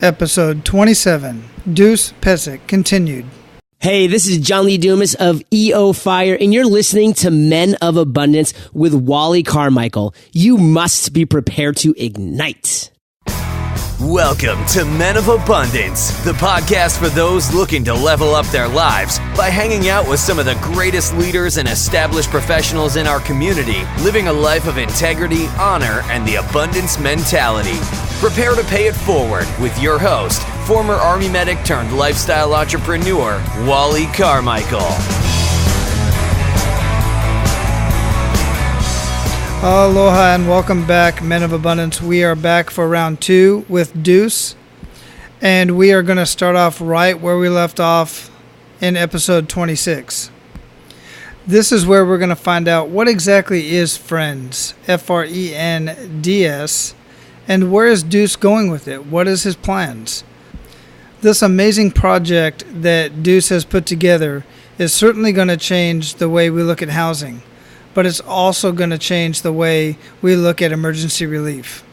Episode 27, Deuce Pesic, continued. Hey, this is John Lee Dumas of EO Fire, and you're listening to Men of Abundance with Wally Carmichael. You must be prepared to ignite. Welcome to Men of Abundance, the podcast for those looking to level up their lives by hanging out with some of the greatest leaders and established professionals in our community, living a life of integrity, honor, and the abundance mentality. Prepare to pay it forward with your host, former Army medic turned lifestyle entrepreneur, Wally Carmichael. Aloha and welcome back, Men of Abundance. We are back for round 2 with Deuce, and we are going to start off right where we left off in episode 26. This is where we're going to find out what exactly is Friends, F-R-E-N-D-S, and where is Deuce going with it? What is his plans? This amazing project that Deuce has put together is certainly going to change the way we look at housing, but it's also going to change the way we look at emergency relief.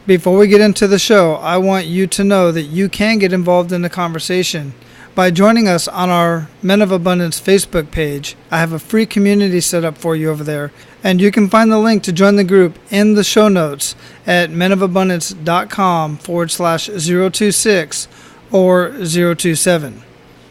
Before we get into the show, I want you to know that you can get involved in the conversation by joining us on our Men of Abundance Facebook page. I have a free community set up for you over there, and you can find the link to join the group in the show notes at menofabundance.com/026 or 027.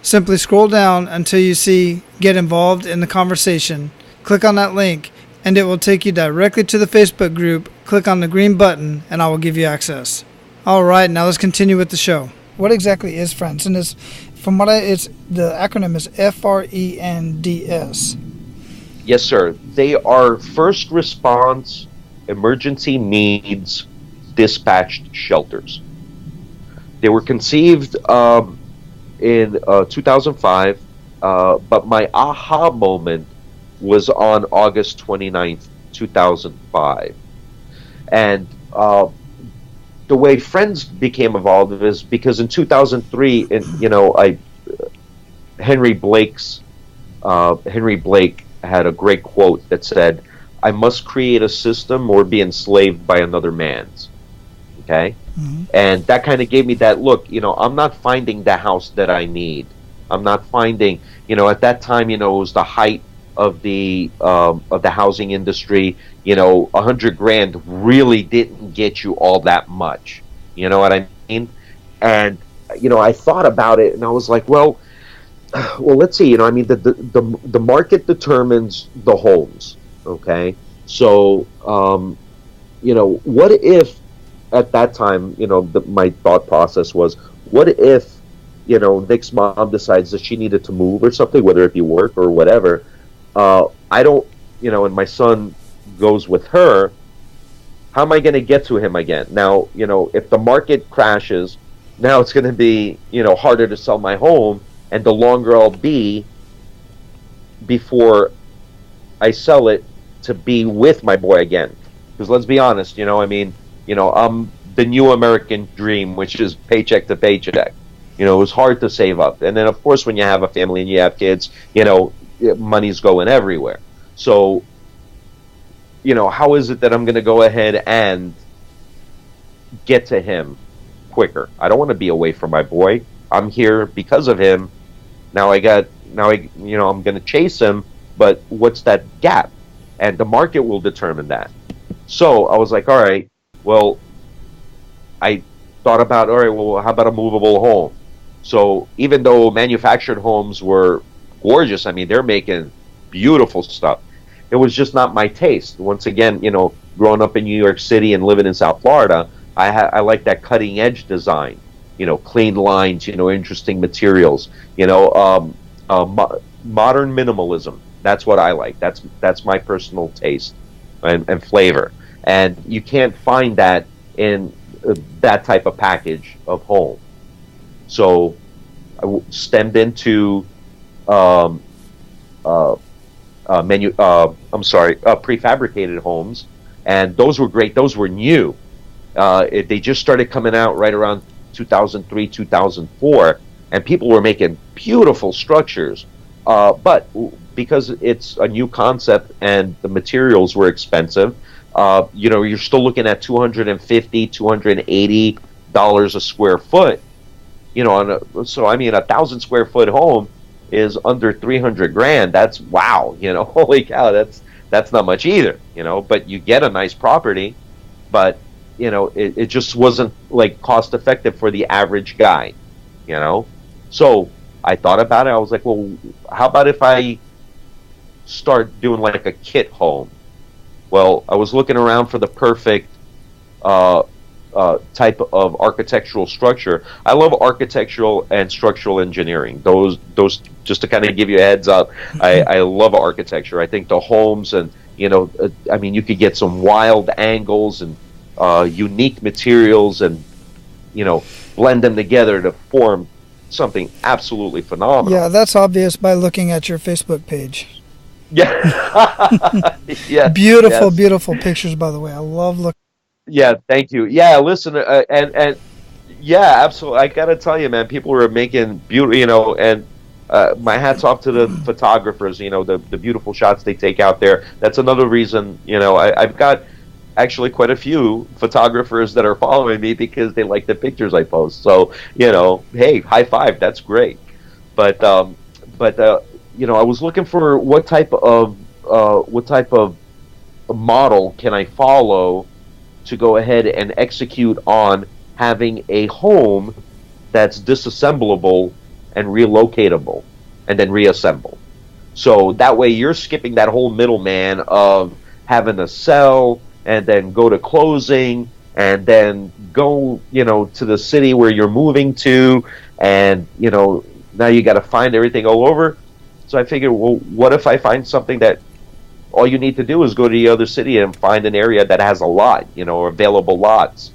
Simply scroll down until you see Get Involved in the Conversation. Click on that link, and it will take you directly to the Facebook group. Click on the green button, and I will give you access. All right, now let's continue with the show. What exactly is Friends? And the acronym is FRENDS. Yes, sir. They are first response emergency needs dispatched shelters. They were conceived in 2005, but my aha moment was on August 29th, 2005. And the way Friends became involved is because in 2003, Henry Blake had a great quote that said, "I must create a system or be enslaved by another man's." Okay? Mm-hmm. And that kind of gave me that look, I'm not finding the house that I need. I'm not finding, at that time, it was the height of the housing industry. $100,000 really didn't get you all that much. You know what I mean? And I thought about it, and I was like, well, let's see. The market determines the homes. Okay, so what if at that time, my thought process was, what if Nick's mom decides that she needed to move or something, whether it be work or whatever. I don't, and my son goes with her, how am I going to get to him again? Now, if the market crashes, now it's going to be, harder to sell my home, and the longer I'll be before I sell it to be with my boy again. Because let's be honest, I'm the new American dream, which is paycheck to paycheck. It was hard to save up. And then, of course, when you have a family and you have kids, money's going everywhere. So, how is it that I'm going to go ahead and get to him quicker? I don't want to be away from my boy. I'm here because of him. I'm going to chase him, but what's that gap? And the market will determine that. So I was like, all right, well, I thought about, all right, well, how about a movable home? So even though manufactured homes were gorgeous, they're making beautiful stuff, it was just not my taste. Once again, growing up in New York City and living in South Florida, I like that cutting edge design, clean lines, interesting materials, modern minimalism. That's what I like. That's my personal taste and flavor. And you can't find that in that type of package of home. So I stemmed into prefabricated homes, and those were great. Those were new. They just started coming out right around 2003, 2004, and people were making beautiful structures. But because it's a new concept and the materials were expensive, you're still looking at $250, $280 dollars a square foot. You know, so I mean, 1,000 square foot home is under 300 grand. That's wow. You know, holy cow, that's not much either. You know, but you get a nice property, but you know, it just wasn't like cost effective for the average guy. You know, so I thought about it. I was like, well, how about if I start doing like a kit home? Well, I was looking around for the perfect type of architectural structure. I love architectural and structural engineering. Those just to kind of give you a heads up. I love architecture. I think the homes and you know, I mean, you could get some wild angles and unique materials and you know blend them together to form something absolutely phenomenal. Yeah, that's obvious by looking at your Facebook page. Yeah. Yeah. Beautiful, Yes. beautiful pictures, by the way. I love looking. Yeah, thank you. Yeah, listen, and yeah, absolutely. I gotta tell you, man, people are making beautiful, you know, and my hats off to the photographers. You know, the beautiful shots they take out there. That's another reason. You know, I've got actually quite a few photographers that are following me because they like the pictures I post. So you know, hey, high five. That's great. But you know, I was looking for what type of model can I follow to go ahead and execute on having a home that's disassemblable and relocatable and then reassemble. So that way you're skipping that whole middleman of having to sell and then go to closing and then go, you know, to the city where you're moving to, and you know, now you got to find everything all over. So I figured, well, what if I find something that all you need to do is go to the other city and find an area that has a lot, you know, available lots,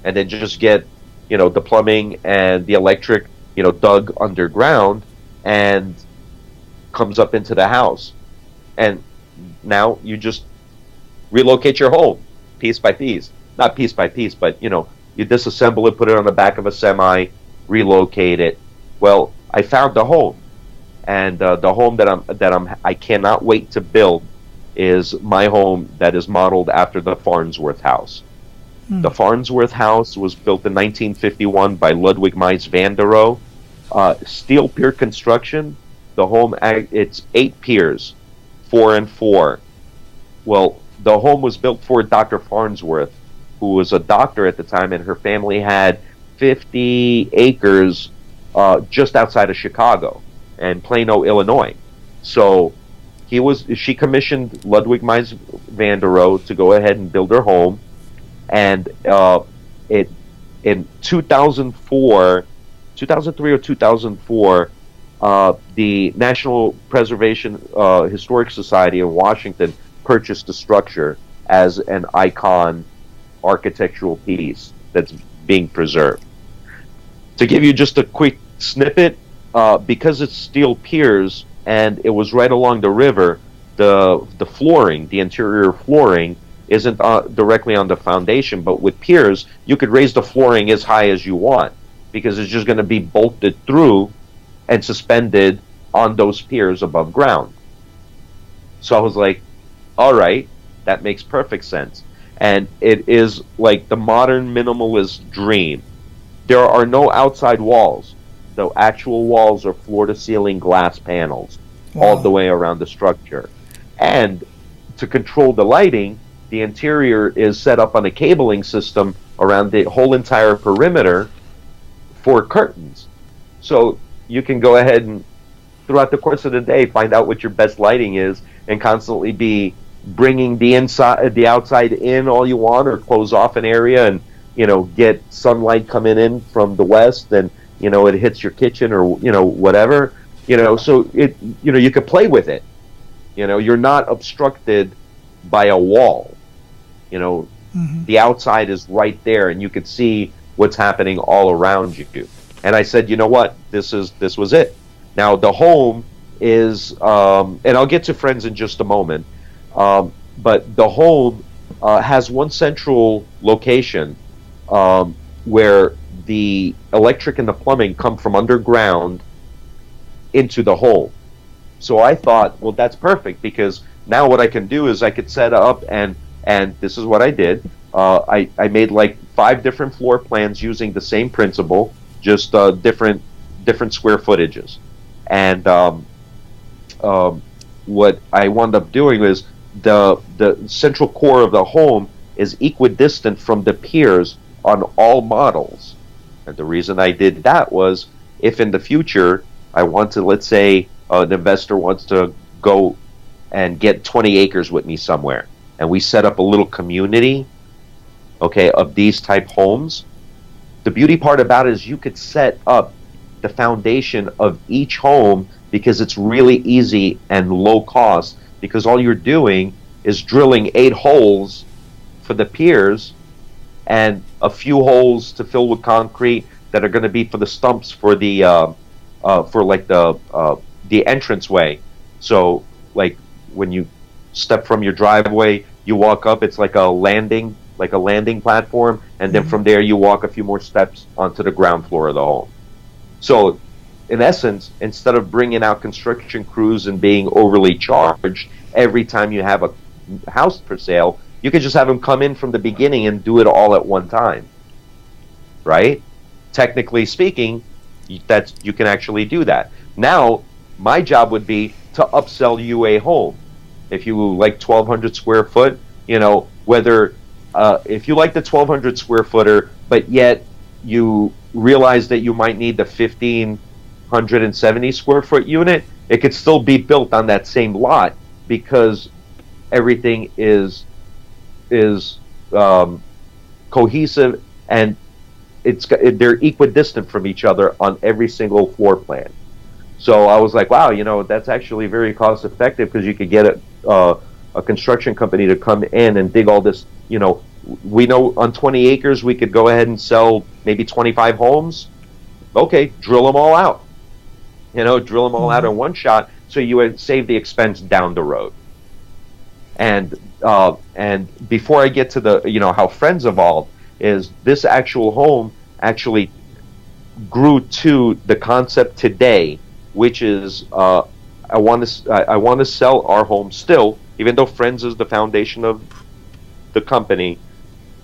and then just get, you know, the plumbing and the electric, you know, dug underground and comes up into the house. And now you just relocate your home piece by piece. Not piece by piece, but, you know, you disassemble it, put it on the back of a semi, relocate it. Well, I found the home. And the home that I cannot wait to build is my home that is modeled after the Farnsworth house. The Farnsworth house was built in 1951 by Ludwig Mies van der Rohe. Steel pier construction. The home, it's 8 piers, 4 and 4. Well, the home was built for Dr. Farnsworth, who was a doctor at the time, and her family had 50 acres just outside of Chicago and Plano, Illinois. So she commissioned Ludwig Mies van der Rohe to go ahead and build her home, and it in 2003 or 2004, the National Preservation Historic Society in Washington purchased the structure as an icon architectural piece that's being preserved. To give you just a quick snippet, because it's steel piers and it was right along the river, the flooring, the interior flooring, isn't directly on the foundation, but with piers, you could raise the flooring as high as you want because it's just going to be bolted through and suspended on those piers above ground. So I was like, all right, that makes perfect sense. And it is like the modern minimalist dream. There are no outside walls. The actual walls are floor-to-ceiling glass panels all the way around the structure. And to control the lighting, the interior is set up on a cabling system around the whole entire perimeter for curtains. So you can go ahead and, throughout the course of the day, find out what your best lighting is and constantly be bringing the outside in all you want, or close off an area and, you know, get sunlight coming in from the west and, you know, it hits your kitchen or, you know, whatever, you know, so it, you know, you could play with it. You know, you're not obstructed by a wall. You know, the outside is right there and you could see what's happening all around you. And I said, you know what, this was it. Now the home is, and I'll get to friends in just a moment, but the home has one central location where the electric and the plumbing come from underground into the home. So I thought, well, that's perfect, because now what I can do is I could set up and this is what I did. I made like 5 different floor plans using the same principle, just different square footages. And what I wound up doing is the central core of the home is equidistant from the piers on all models. And the reason I did that was, if in the future I want to, let's say an investor wants to go and get 20 acres with me somewhere, and we set up a little community, okay, of these type homes. The beauty part about it is you could set up the foundation of each home, because it's really easy and low cost, because all you're doing is drilling 8 holes for the piers and a few holes to fill with concrete that are going to be for the stumps for the the entranceway. So like when you step from your driveway, you walk up, it's like a landing platform, and then from there you walk a few more steps onto the ground floor of the home. So in essence, instead of bringing out construction crews and being overly charged every time you have a house for sale, you can just have them come in from the beginning and do it all at one time, right? Technically speaking, you can actually do that. Now, my job would be to upsell you a home. If you like 1,200 square foot, whether if you like the 1,200 square footer, but yet you realize that you might need the 1,570 square foot unit, it could still be built on that same lot, because everything is cohesive, and they're equidistant from each other on every single floor plan. So I was like, wow, that's actually very cost effective, because you could get a construction company to come in and dig all this. We know on 20 acres we could go ahead and sell maybe 25 homes. Okay, drill them all out. Drill them all out in one shot, so you would save the expense down the road. And before I get to the how friends evolved, is this actual home actually grew to the concept today, which is I want to sell our home still, even though Friends is the foundation of the company.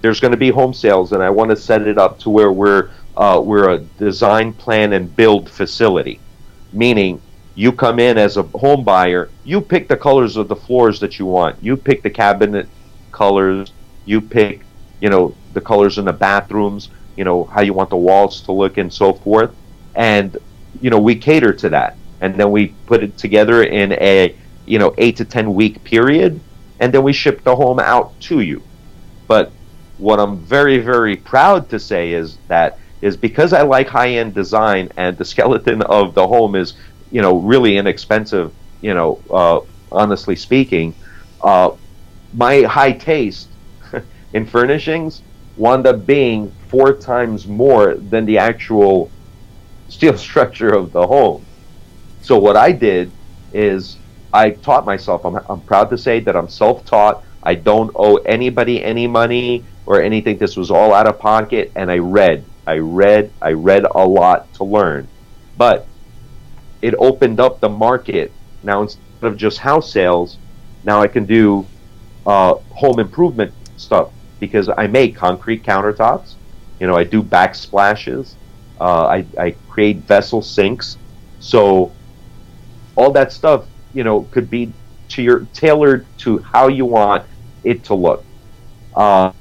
There's going to be home sales, and I want to set it up to where we're a design, plan, and build facility. Meaning, you come in as a home buyer, you pick the colors of the floors that you want, you pick the cabinet colors, you pick the colors in the bathrooms, how you want the walls to look, and so forth. And we cater to that, and then we put it together in a 8 to 10 week period, and then we ship the home out to you. But what I'm very, very proud to say is because I like high-end design, and the skeleton of the home is really inexpensive, honestly speaking, my high taste in furnishings wound up being 4 times more than the actual steel structure of the home. So what I did is I taught myself. I'm proud to say that I'm self-taught. I don't owe anybody any money or anything. This was all out of pocket, and I read a lot to learn. But it opened up the market. Now, instead of just house sales, now I can do home improvement stuff, because I make concrete countertops. I do backsplashes. I create vessel sinks. So all that stuff, could be tailored to how you want it to look. That's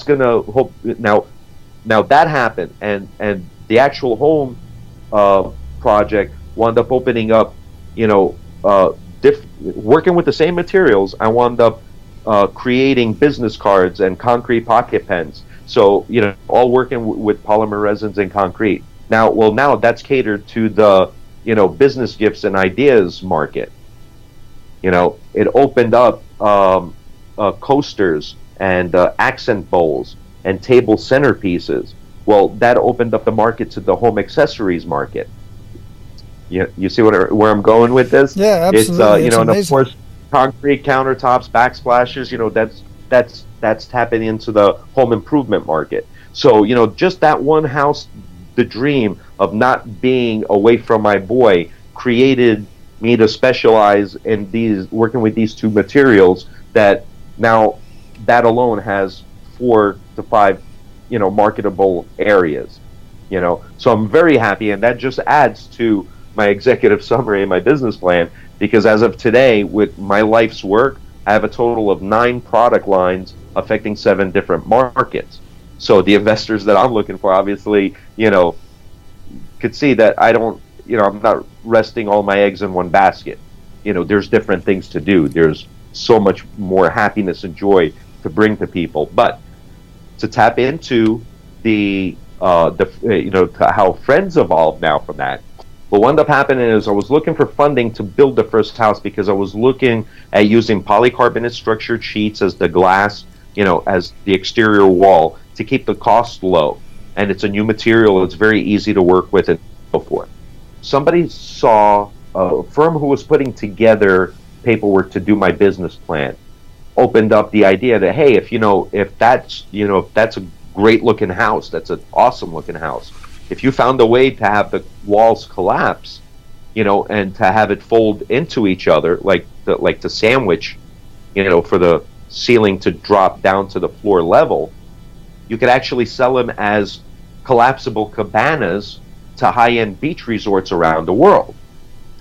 gonna hope now that happened, and the actual home project wound up opening up, working with the same materials. I wound up creating business cards and concrete pocket pens. So, all working with polymer resins and concrete. Now that's catered to the, business gifts and ideas market. It opened up coasters and accent bowls and table centerpieces. Well, that opened up the market to the home accessories market. You see where I'm going with this? Yeah, absolutely. It's and of course, concrete countertops, backsplashes. That's tapping into the home improvement market. So just that one house, the dream of not being away from my boy, created me to specialize in working with these 2 materials that now that alone has 4 to 5, marketable areas. So I'm very happy, and that just adds to my executive summary and my business plan, because as of today, with my life's work, I have a total of 9 product lines affecting 7 different markets. So the investors that I'm looking for, obviously, could see that I don't, I'm not resting all my eggs in one basket. There's different things to do. There's so much more happiness and joy to bring to people. But to tap into how friends evolved now from that, what wound up happening is I was looking for funding to build the first house, because I was looking at using polycarbonate structured sheets as the glass, as the exterior wall, to keep the cost low. And it's a new material, it's very easy to work with, and so forth. Somebody saw a firm who was putting together paperwork to do my business plan, opened up the idea that, hey, if that's a great looking house, that's an awesome looking house, if you found a way to have the walls collapse, and to have it fold into each other, like to sandwich, for the ceiling to drop down to the floor level, you could actually sell them as collapsible cabanas to high-end beach resorts around the world.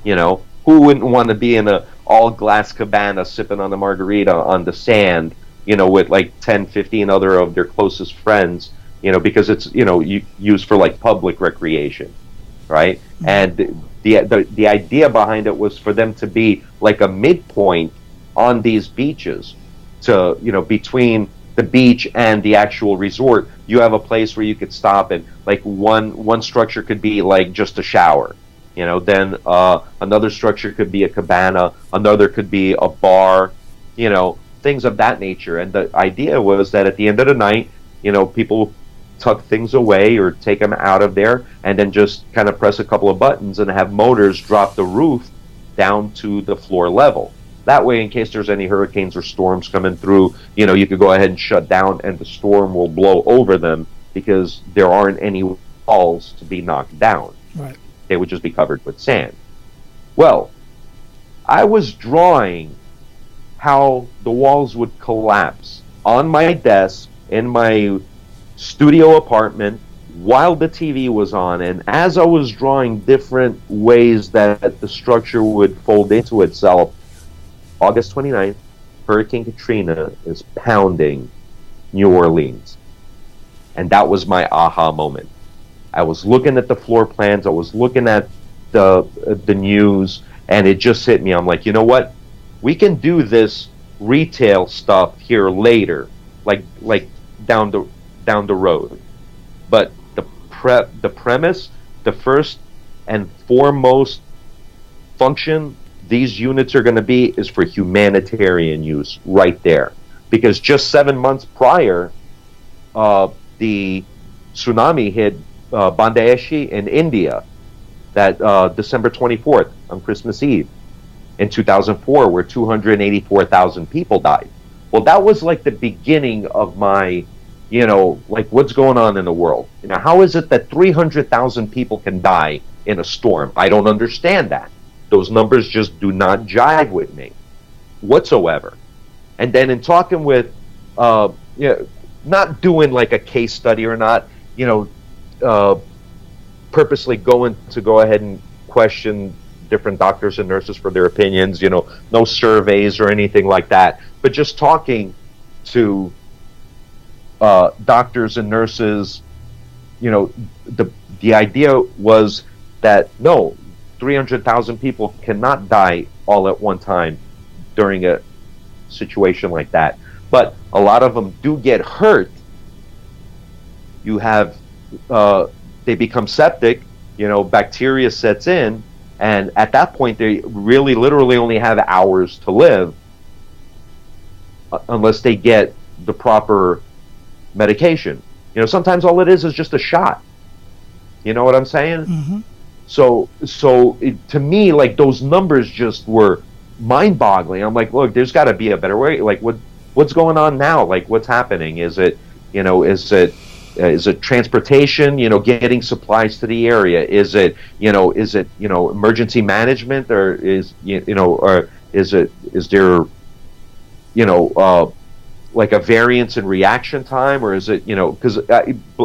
Who wouldn't want to be in a all-glass cabana sipping on a margarita on the sand, with like 10, 15 other of their closest friends, because it's, used for like public recreation, right? And the idea behind it was for them to be like a midpoint on these beaches, to, between the beach and the actual resort, you have a place where you could stop, and like one structure could be like just a shower, then another structure could be a cabana, another could be a bar, things of that nature. And the idea was that at the end of the night, people tuck things away or take them out of there, and then just kind of press a couple of buttons and have motors drop the roof down to the floor level. That way, in case there's any hurricanes or storms coming through, you could go ahead and shut down, and the storm will blow over them, because there aren't any walls to be knocked down. Right. They would just be covered with sand. Well, I was drawing how the walls would collapse on my desk in my studio apartment while the TV was on, and as I was drawing different ways that the structure would fold into itself, August 29th, Hurricane Katrina is pounding New Orleans. And that was my aha moment. I was looking at the floor plans, I was looking at the news, and it just hit me. I'm like, you know what? We can do this retail stuff here later, like down the road. But the premise, the first and foremost function these units are going to be is for humanitarian use right there. Because just 7 months prior, the tsunami hit Bangladesh in India, that December 24th on Christmas Eve in 2004, where 284,000 people died. Well, that was like the beginning of my, like what's going on in the world. How is it that 300,000 people can die in a storm? I don't understand that. Those numbers just do not jive with me whatsoever. And then in talking with, not doing like a case study or not, purposely go ahead and question different doctors and nurses for their opinions, no surveys or anything like that, but just talking to doctors and nurses, the idea was that no, 300,000 people cannot die all at one time during a situation like that. But a lot of them do get hurt. You have, they become septic, bacteria sets in, and at that point they really literally only have hours to live unless they get the proper medication. Sometimes all it is just a shot. You know what I'm saying? Mm-hmm. So to me, like, those numbers just were mind-boggling. I'm like, look, there's got to be a better way. Like, what's going on now? Like, what's happening? Is it transportation? Getting supplies to the area? Is it emergency management, or is there like a variance in reaction time, or is it, because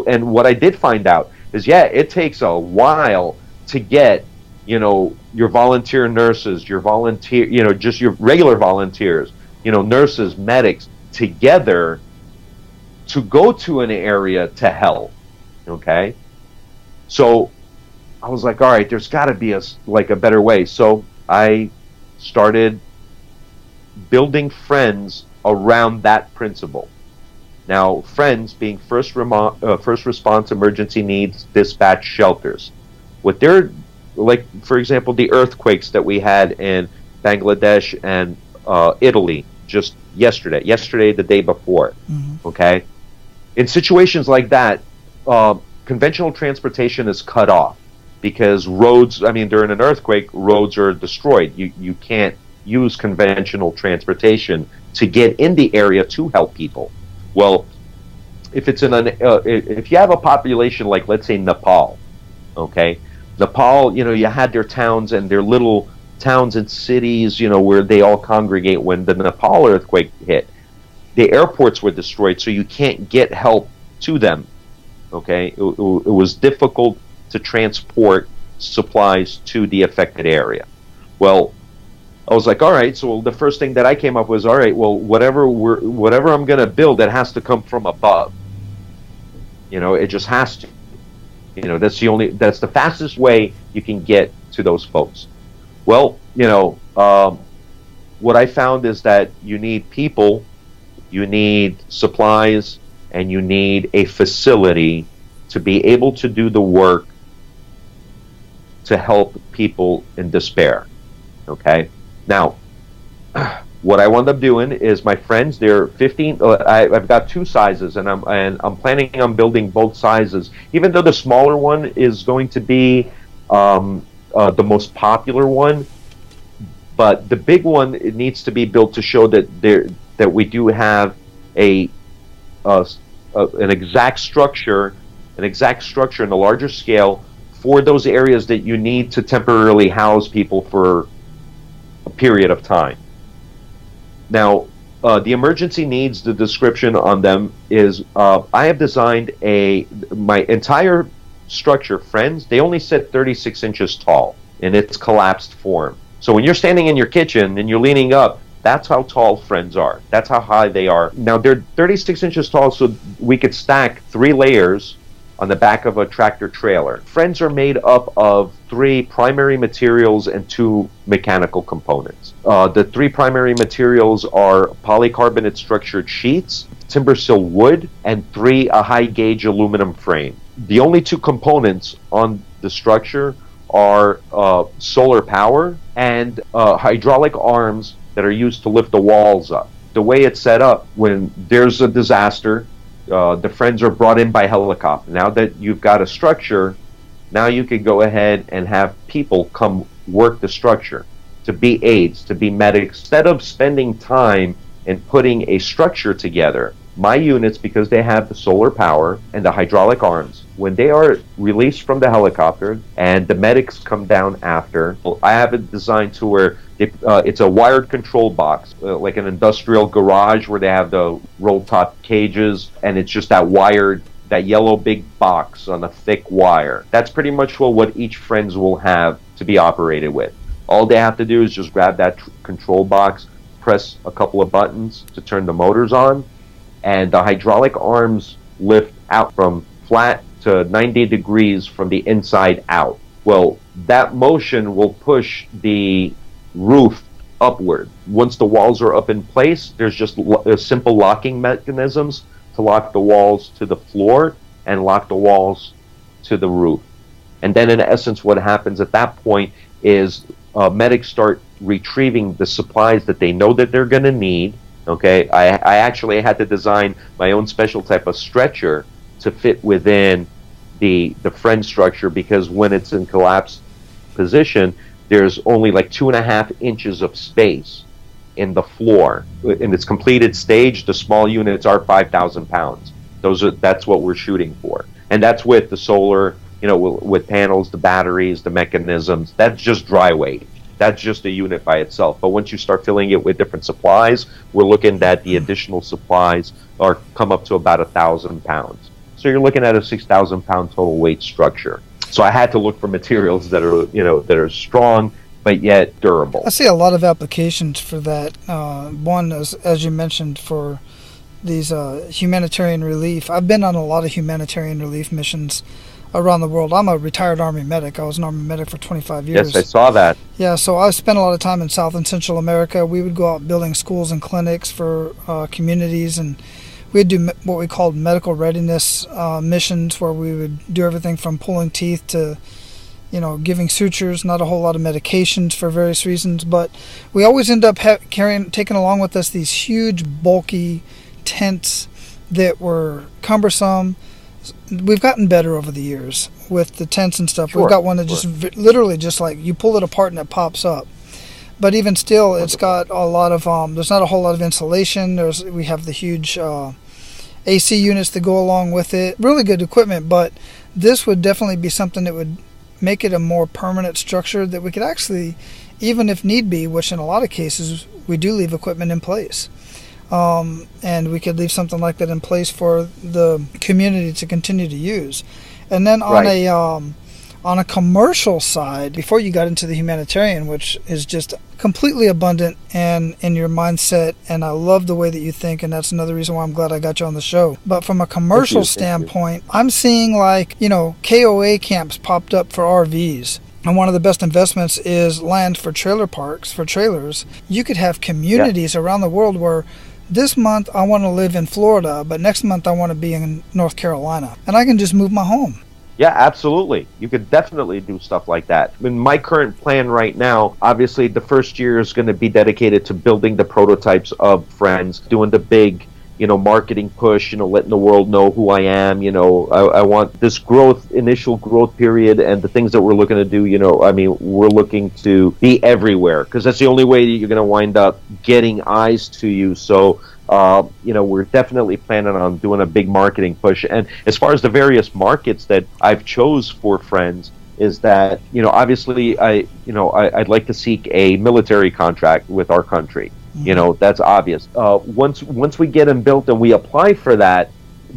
and what I did find out is, it takes a while to get, your volunteer nurses, your volunteer, just your regular volunteers, nurses, medics together to go to an area to help. Okay. So I was like, all right, there's got to be a better way. So I started building friends around that principle. Now, friends being first response emergency needs dispatch shelters. What they're like, for example, the earthquakes that we had in Bangladesh and Italy just yesterday, the day before. Mm-hmm. Okay, in situations like that, conventional transportation is cut off because roads. I mean, during an earthquake, roads are destroyed. You can't use conventional transportation to get in the area to help people. Well, if it's if you have a population like, let's say, Nepal, okay, Nepal, you had their towns and their little towns and cities, where they all congregate. When the Nepal earthquake hit, the airports were destroyed, so you can't get help to them. Okay, it was difficult to transport supplies to the affected area. Well, I was like, all right, so the first thing that I came up with was, all right, well, whatever I'm going to build, it has to come from above. It just has to. That's the fastest way you can get to those folks. Well, what I found is that you need people, you need supplies, and you need a facility to be able to do the work to help people in despair. Okay? Now, what I wound up doing is, my friends, they're 15. I've got two sizes, and I'm planning on building both sizes. Even though the smaller one is going to be the most popular one, but the big one, it needs to be built to show that we do have an exact structure in a larger scale for those areas that you need to temporarily house people for a period of time. Now, the emergency needs, the description on them is, I have designed my entire structure, friends, they only sit 36 inches tall in its collapsed form. So when you're standing in your kitchen and you're leaning up, that's how tall friends are. That's how high they are. Now, they're 36 inches tall, so we could stack 3 layers on the back of a tractor trailer. Friends are made up of 3 primary materials and 2 mechanical components. The 3 primary materials are polycarbonate structured sheets, timber sill wood, and a high gauge aluminum frame. The only 2 components on the structure are solar power and hydraulic arms that are used to lift the walls up. The way it's set up, when there's a disaster, the friends are brought in by helicopter. Now that you've got a structure, now you could go ahead and have people come work the structure, to be aides, to be medics. Instead of spending time in putting a structure together, my units, because they have the solar power and the hydraulic arms, when they are released from the helicopter and the medics come down after, I have it designed to where it's a wired control box, like an industrial garage where they have the roll-top cages, and it's just that yellow big box on a thick wire. That's pretty much what each friends will have to be operated with. All they have to do is just grab that control box, press a couple of buttons to turn the motors on, and the hydraulic arms lift out from flat to 90 degrees from the inside out. Well, that motion will push the roof upward. Once the walls are up in place, there's just simple locking mechanisms to lock the walls to the floor and lock the walls to the roof. And then in essence, what happens at that point is medics start retrieving the supplies that they know that they're going to need. Okay, I actually had to design my own special type of stretcher to fit within the friend structure, because when it's in collapsed position, there's only like 2.5 inches of space in the floor. In its completed stage, the small units are 5,000 pounds. That's what we're shooting for, and that's with the solar, with panels, the batteries, the mechanisms. That's just dry weight. That's just a unit by itself. But once you start filling it with different supplies, we're looking at the additional supplies are come up to about 1,000 pounds. So you're looking at a 6,000 pound total weight structure. So I had to look for materials that are, that are strong but yet durable. I see a lot of applications for that. One, as you mentioned, for these humanitarian relief. I've been on a lot of humanitarian relief missions around the world. I'm a retired Army medic. I was an Army medic for 25 years. Yes, I saw that. Yeah, so I spent a lot of time in South and Central America. We would go out building schools and clinics for communities, and we'd do what we called medical readiness missions, where we would do everything from pulling teeth to giving sutures, not a whole lot of medications for various reasons, but we always end up taking along with us these huge, bulky tents that were cumbersome. We've gotten better over the years with the tents and stuff. Sure, we've got one that just literally just like you pull it apart and it pops up. But even still, it's got a lot of, there's not a whole lot of insulation. We have the huge AC units that go along with it. Really good equipment, but this would definitely be something that would make it a more permanent structure that we could actually, even if need be, which in a lot of cases we do leave equipment in place. And we could leave something like that in place for the community to continue to use. And then on a commercial side, before you got into the humanitarian, which is just completely abundant and in your mindset, and I love the way that you think, and that's another reason why I'm glad I got you on the show. But from a commercial standpoint, I'm seeing KOA camps popped up for RVs. And one of the best investments is land for trailer parks, for trailers. You could have communities around the world where this month I want to live in Florida, but next month I want to be in North Carolina. And I can just move my home. Yeah, absolutely. You could definitely do stuff like that. I mean, my current plan right now, obviously the first year is going to be dedicated to building the prototypes of Friends, doing the big, marketing push, letting the world know who I am. I want this initial growth period, and the things that we're looking to do, we're looking to be everywhere, because that's the only way that you're going to wind up getting eyes to you. So, we're definitely planning on doing a big marketing push. And as far as the various markets that I've chose for Friends, is that, obviously I'd like to seek a military contract with our country. That's obvious. Once we get them built and we apply for that,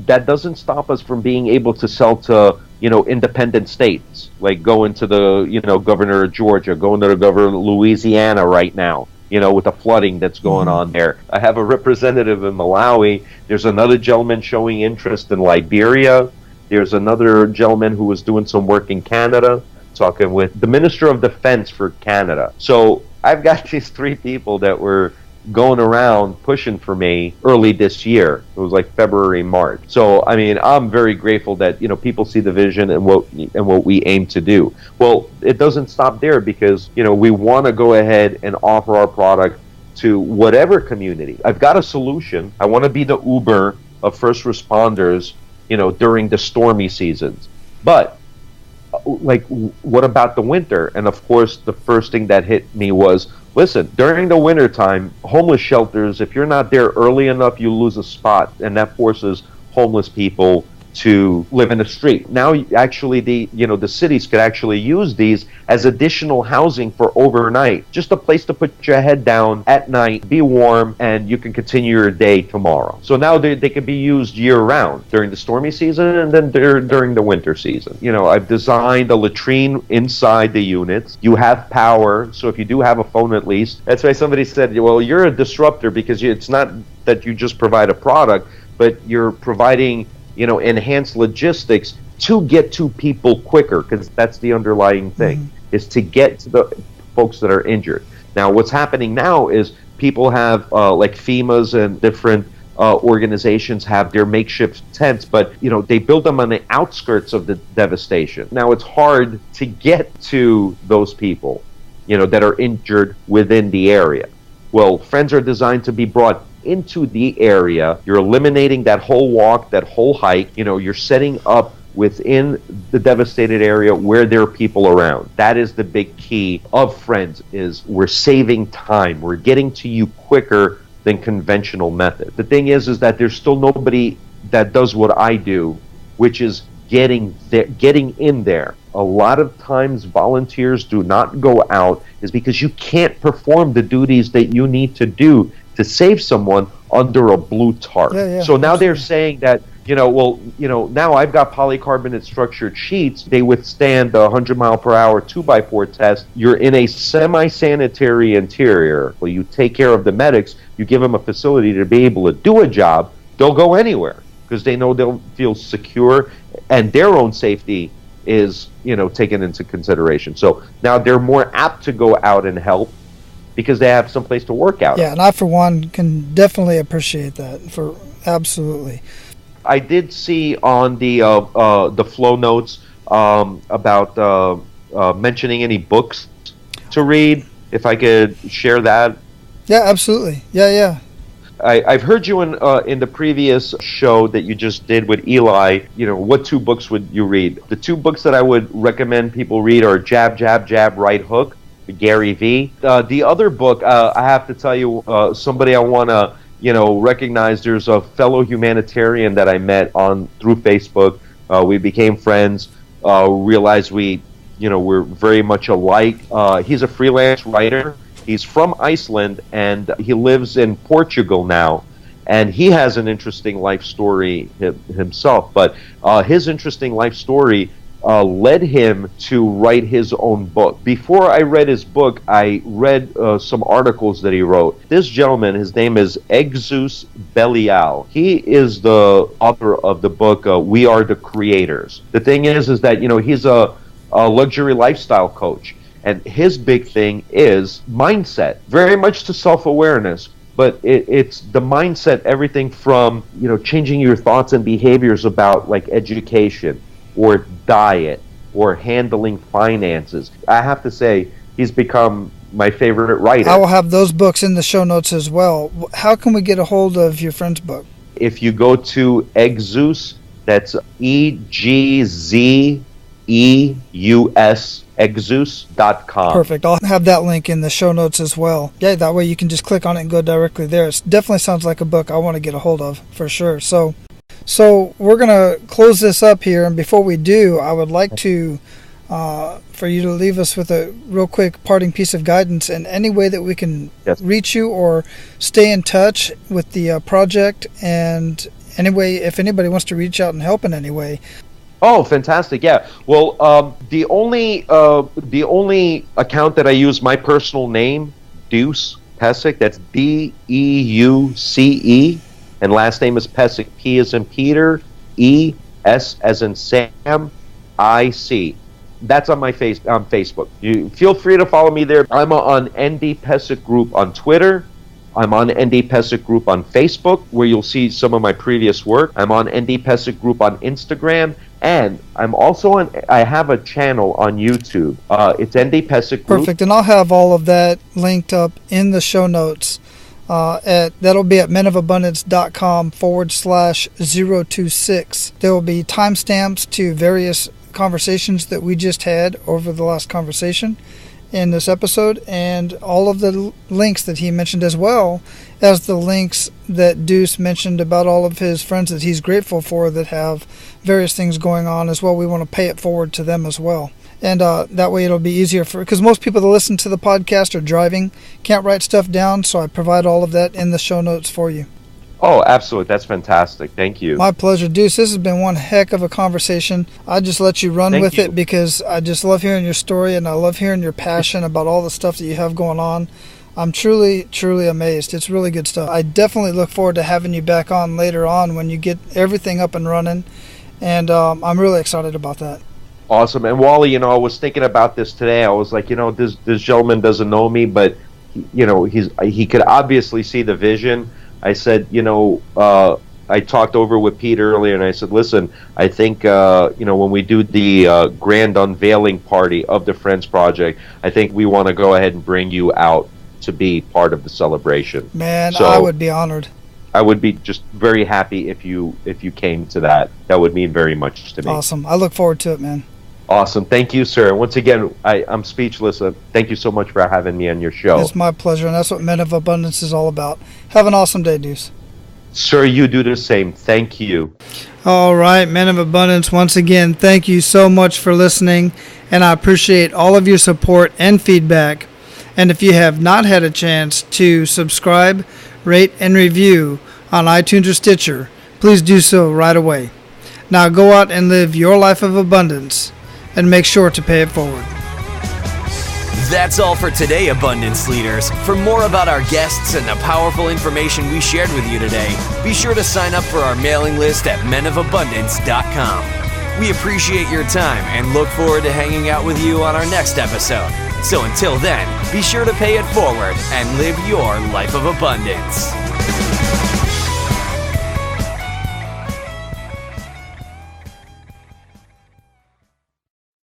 that doesn't stop us from being able to sell to, independent states, like going to the, governor of Georgia, going to the governor of Louisiana right now, with the flooding that's going on there. I have a representative in Malawi. There's another gentleman showing interest in Liberia. There's another gentleman who was doing some work in Canada, talking with the Minister of Defense for Canada. So I've got these three people that were going around pushing for me early this year. It was like February, March. So, I'm very grateful that, people see the vision and what we aim to do. Well, it doesn't stop there, because, we want to go ahead and offer our product to whatever community. I've got a solution. I want to be the Uber of first responders, during the stormy seasons. But what about the winter? And of course, the first thing that hit me was, listen, during the winter time, homeless shelters, if you're not there early enough, you lose a spot, and that forces homeless people to live in the street. Now, actually, the cities could actually use these as additional housing for overnight. Just a place to put your head down at night, be warm, and you can continue your day tomorrow. So now they can be used year-round, during the stormy season and then during the winter season. I've designed a latrine inside the units. You have power, so if you do have a phone at least. That's why somebody said, well, you're a disruptor, because it's not that you just provide a product, but you're providing enhanced logistics to get to people quicker, because that's the underlying thing, is to get to the folks that are injured. Now, what's happening now is people have, like FEMA's and different organizations have their makeshift tents, but, they build them on the outskirts of the devastation. Now, it's hard to get to those people, that are injured within the area. Well, Friends are designed to be brought into the area. You're eliminating that whole walk, that whole hike. You're setting up within the devastated area where there are people around. That is the big key of Friends, is we're saving time. We're getting to you quicker than conventional method. The thing is that there's still nobody that does what I do, which is getting there, getting in there. A lot of times volunteers do not go out is because you can't perform the duties that you need to do to save someone under a blue tarp. So now they're saying that, now I've got polycarbonate structured sheets. They withstand the 100-mile-per-hour 2x4 test. You're in a semi-sanitary interior. Well, you take care of the medics. You give them a facility to be able to do a job. They'll go anywhere because they know they'll feel secure, and their own safety is, taken into consideration. So now they're more apt to go out and help because they have some place to work out. Yeah, and I, for one, can definitely appreciate that. Absolutely. I did see on the flow notes about mentioning any books to read. If I could share that. Yeah, absolutely. Yeah. I've heard you in the previous show that you just did with Eli. What 2 books would you read? The 2 books that I would recommend people read are Jab, Jab, Jab, Right Hook, Gary V. The other book, I have to tell you, somebody I want to recognize. There's a fellow humanitarian that I met through Facebook. We became friends. Realized we're very much alike. He's a freelance writer. He's from Iceland, and he lives in Portugal now. And he has an interesting life story himself. But his interesting life story led him to write his own book. Before I read his book, I read some articles that he wrote. This gentleman, his name is Egzus Belial. He is the author of the book, We Are the Creators. The thing is that, he's a luxury lifestyle coach. And his big thing is mindset, very much to self-awareness. But it's the mindset, everything from, changing your thoughts and behaviors about like education or diet or handling finances. I have to say, he's become my favorite writer. I will have those books in the show notes as well. How can we get a hold of your friend's book? If you go to Egzus, that's EGZEUS, Egzus.com. Perfect. I'll have that link in the show notes as well. Yeah, that way you can just click on it and go directly there. It definitely sounds like a book I want to get a hold of for sure. So we're going to close this up here, and before we do, I would like to for you to leave us with a real quick parting piece of guidance in any way that we can reach you or stay in touch with the project, and anyway, if anybody wants to reach out and help in any way. Oh, fantastic! Yeah. Well, the only account that I use, my personal name, Deuce Pesic. That's DEUCE, and last name is Pesic. P as in Peter, E S as in Sam, IC. That's on my on Facebook. You feel free to follow me there. I'm on ND Pesic Group on Twitter. I'm on ND Pesic Group on Facebook, where you'll see some of my previous work. I'm on ND Pesic Group on Instagram, and I'm also I have a channel on YouTube. It's ND Pesic Group. Perfect, and I'll have all of that linked up in the show notes. That'll be at menofabundance.com/026. There will be timestamps to various conversations that we just had over the last conversation in this episode, and all of the links that he mentioned, as well as the links that Deuce mentioned about all of his friends that he's grateful for that have various things going on as well. We want to pay it forward to them as well. And that way it'll be easier because most people that listen to the podcast are driving, can't write stuff down, so I provide all of that in the show notes for you. Oh, absolutely. That's fantastic. Thank you. My pleasure. Deuce, this has been one heck of a conversation. I just let you run with it because I just love hearing your story, and I love hearing your passion about all the stuff that you have going on. I'm truly, truly amazed. It's really good stuff. I definitely look forward to having you back on later on when you get everything up and running, and I'm really excited about that. Awesome. And Wally, I was thinking about this today. I was like, this gentleman doesn't know me, but he could obviously see the vision. I said, I talked over with Pete earlier, and I said, listen, I think, when we do the grand unveiling party of the Friends Project, I think we want to go ahead and bring you out to be part of the celebration. Man, so I would be honored. I would be just very happy if you came to that. That would mean very much to me. Awesome. I look forward to it, man. Awesome. Thank you, sir. Once again, I'm speechless. Thank you so much for having me on your show. It's my pleasure, and that's what Men of Abundance is all about. Have an awesome day, Deuce. Sir, you do the same. Thank you. All right, Men of Abundance, once again, thank you so much for listening, and I appreciate all of your support and feedback. And if you have not had a chance to subscribe, rate, and review on iTunes or Stitcher, please do so right away. Now go out and live your life of abundance, and make sure to pay it forward. That's all for today, Abundance Leaders. For more about our guests and the powerful information we shared with you today, be sure to sign up for our mailing list at menofabundance.com. We appreciate your time and look forward to hanging out with you on our next episode. So until then, be sure to pay it forward and live your life of abundance.